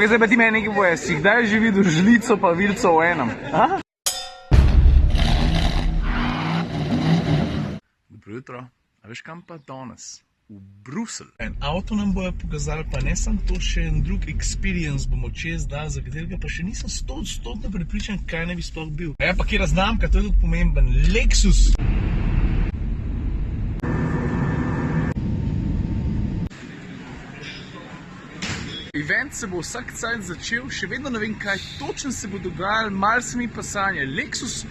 Zdaj pa ti meni nekaj boje, si kdaj že videl žlico pa vilico v enem? Dobro jutro, a veš kam pa danes? V Bruselj. En avto nam bojo pokazali, pa ne samo to, še en drug experience bomo čez dali, za katerega pa še nisem 100% prepričan, kaj ne bi sploh bil. Ja, pa kjera znamka, to je tudi pomemben. Lexus. Event se bo vsak cajt začel, še vedno ne vem, kaj točno se bo dogajalo, malo se mi pa sanja. Lexus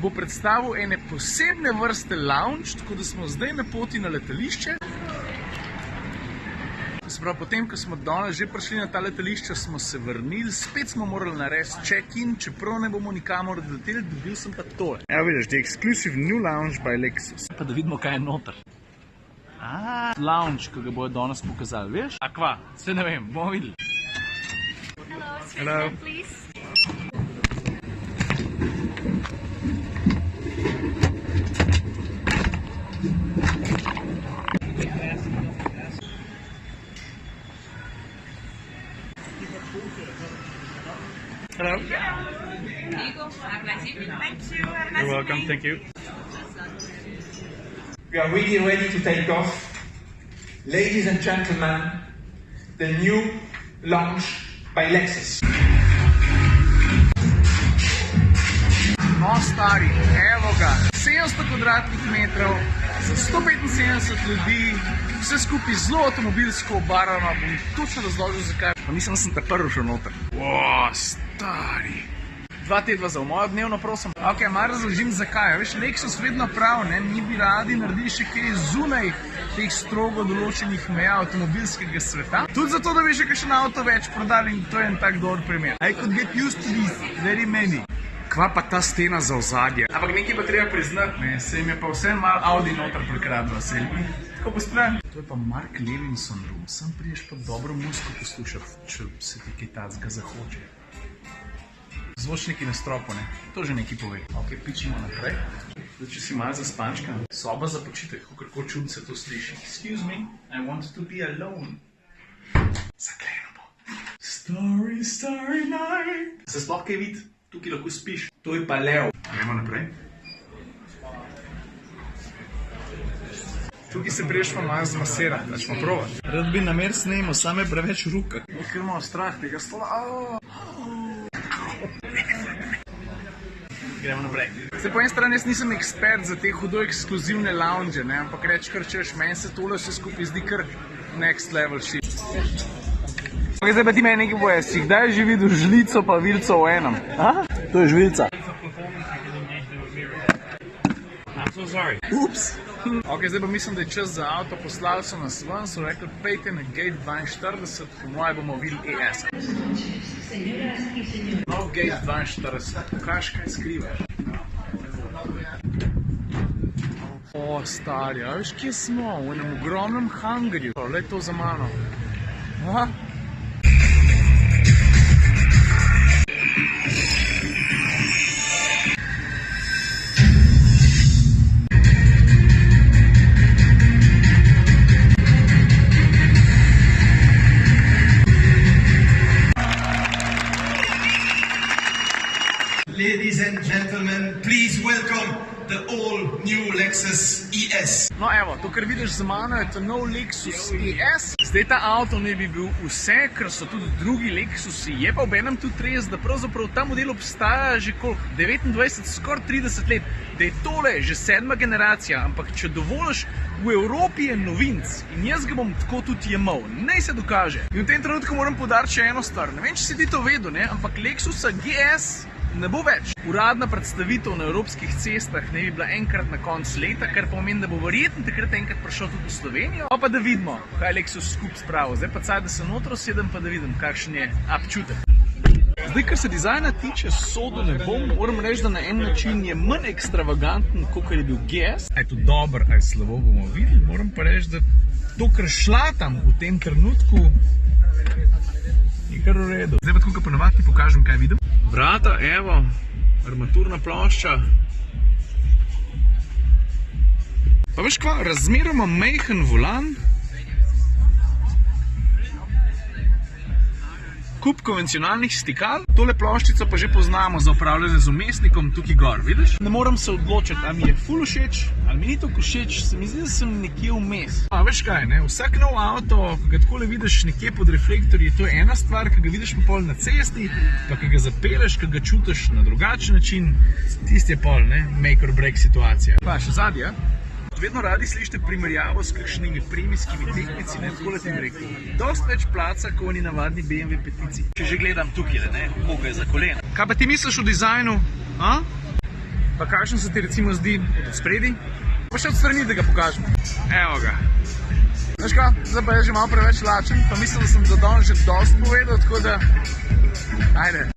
bo predstavil ene posebne vrste lounge, tako da smo zdaj na poti na letališče. Se pravi, potem, ko smo danes že prišli na ta letališče, smo se vrnili, spet smo morali narediti check-in, čeprav ne bomo nikamor doleteli, dobil sem pa tole. Evo vidiš, the exclusive new lounge by Lexus. Pa da vidimo, kaj je noter. Lounge, ki ga bojo danes pokazali, veš? A kva? Vse ne vem, bomo videli. Hello, please. Hello. Here you go. Have a nice evening. Thank you. Have a nice You're welcome, evening. thank you. We are really ready to take off. Ladies and gentlemen, the new lounge by Lexus. No, stari, evo ga, 700 kvadratnih metrov, za 175 ljudi, vse skupaj zelo avtomobilsko obarvano, bom točno razložil zakaj, pa mislim, da sem te prvi šel noter. Stari. 2 tedna za v mojo dnevno, prosim. Ok, malo razložim zakaj. Veš, Lexus vedno prav, ne, mi bi radi naredili še kaj zunaj teh strogo določenih meja avtomobilskega sveta. Tudi zato, da bi še kakšen avto več prodali in to je en tak dober primer. I could get used to this, very many. Kva pa ta stena za ozadje? Ampak nekaj pa treba priznati, ne, se jim je pa vse malo Audi noter prikradlo, se jim tako postran. To je pa Mark Levinson room, sem priješ pa dobro muziko poslušati, če se ti kaj tacga zahoče. Zvočniki na stropu, ne, to že nekaj pove. Ok, pičimo naprej. Zdaj, če si malo zaspančkan, soba za počitek, kakorkoli čudno se to sliši. Excuse me, I want to be alone. Zaklenemo. Starry, starry night. Se sploh kaj vidi? Tukaj lahko spiš. To je pa lev. Gremo naprej. Tukaj se priješ pa malo zmasirati, da ćemo probati. Rad bi namer snemo, same preveč ruka. Ker imamo strah tega stola. Gremo naprej. Se po eni strani jaz nisem ekspert za te hudo ekskluzivne lounge, ne, ampak reč kar češ, meni se tole vse skupaj zdi kar next level shit. Zdaj pa ti meni nekaj boje, si kdaj že videl žlico pa vilico v enem? To je žvilica. Ups. Ok, zdaj pa mislim, da je čas za avto, poslali so nas ven, so rekli, pejte na gate 42, po moje bomo videli ES. No, gate 42, pokaž, kaj skrivaš. Stari, a veš, kje smo? V enem ogromnem hangarju. Lej to za mano. Ladies and gentlemen, please welcome the all-new Lexus ES. No evo, to kar vidiš za mano je to nov Lexus ES. Zdaj ta avto ne bi bil vse, ker so tudi drugi Lexusi. Je pa obenem tudi res, da pravzaprav ta model obstaja že koliko? 29, skoraj 30 let. Da je tole že 7. generacija, ampak če dovoliš, v Evropi je novinc in jaz ga bom tako tudi jemal. Naj se dokaže. In v tem trenutku moram poudariti še eno stvar. Ne vem, če si ti to vedel, ne, ampak Lexusa GS ne bo več. Uradna predstavitev na evropskih cestah ne bi bila enkrat na koncu leta, kar pomeni, da bo verjetno takrat enkrat prišel tudi v Slovenijo. Pa da vidimo, kaj Lexus skupaj spravil. Zdaj pa caj, da se notro sedem, pa da vidim, kakšen je občutek. Zdaj, kar se dizajna tiče, sodu ne bom. Moram reči, da na en način je manj ekstravaganten, kot je bil GS. A je to dobro, a je slabo, bomo videli. Moram pa reči, da to, kar šlatam v tem trenutku, je kar v redu. Zdaj pa tako, ko ponovadi ti pokažem, kaj vidim. Vrata, evo, armaturna plošča. Pa veš kva, razmeroma majhen volan. kup konvencionalnih stikal, tole ploščico pa že poznamo za upravljanje z umestnikom tukaj gor, vidiš? Ne moram se odločiti, ali mi je ful všeč, ali mi ni tako všeč, se mi zdi, da sem nekje vmes. A veš kaj, ne? Vsak nov avto, ko ga takole vidiš nekje pod reflektorji, to je ena stvar, ki ga vidiš pa pol na cesti, pa ki ga zapeleš, ki ga čutiš na drugačen način, tisti je pol, ne? Make or break situacija. Pa še zadnja. Vedno radi slišite primerjavo s kakšnimi premijskimi tekmici, ne, tako letim rekel. Dost več placa, kot oni navadni BMW petici. Če že gledam tukaj, ne, koga je za kolena. Kaj pa ti misliš o dizajnu? A? Pa kakšen se ti recimo zdi od spredi? Pa še od strani, da ga pokažem. Evo ga. Veš kaj, zdaj pa je že malo preveč lačen, pa mislim, da sem za danes že dost povedal, tako da... Ajde.